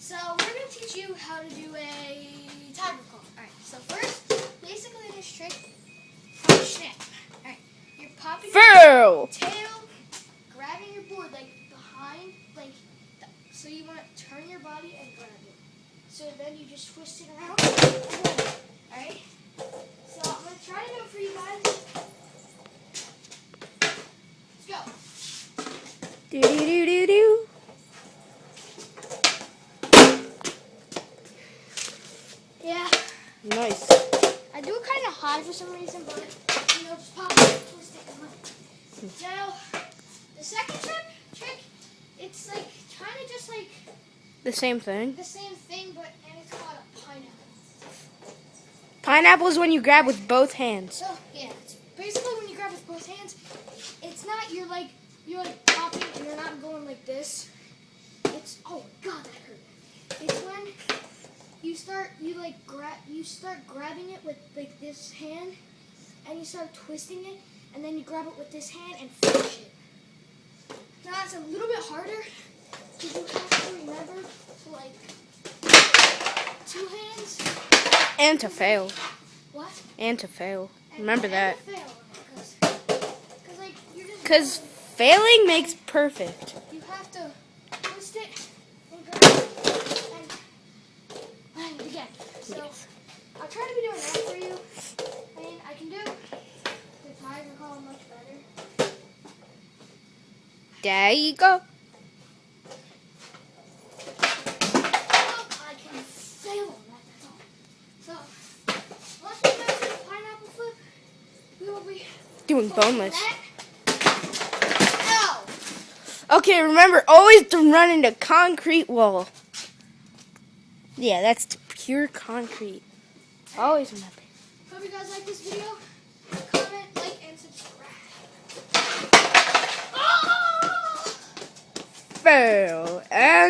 So we're going to teach you how to do a tiger call. Alright, so first, basically this trick, snap. Alright, you're popping your tail, grabbing your board like behind, so you want to turn your body and grab it. So then you just twist it around. Alright, so I'm going to try to do it for you guys. Let's go. Do do do do do. Yeah. Nice. I do it kind of high for some reason, but just pop it, twist it, come on. So the second trick, it's like kind of just like The same thing. the same thing, and it's called a pineapple. Pineapple is when you grab with both hands. So yeah, it's basically when you grab with both hands, it's not you're like popping and you're not going like this. It's oh god that hurt. It's when you start grabbing it with like this hand, and you start twisting it, and then you grab it with this hand and finish it. Now it's a little bit harder because you have to remember to like two hands. And to fail. What? And to fail. Remember that. Because Because failing makes perfect. you have to twist it and grab it and it again. So Yes. I'll try to be doing that for you. I mean, I can do the tiger call much better. There you go. Oh, I can fail on that, that's all. So, once we get to the pineapple flip, we will be Doing boneless. Ow! Okay, remember, always to run into concrete wall. Yeah, that's pure concrete. Always remember. Hope you guys like this video. Comment, like, and subscribe. Oh! Fail.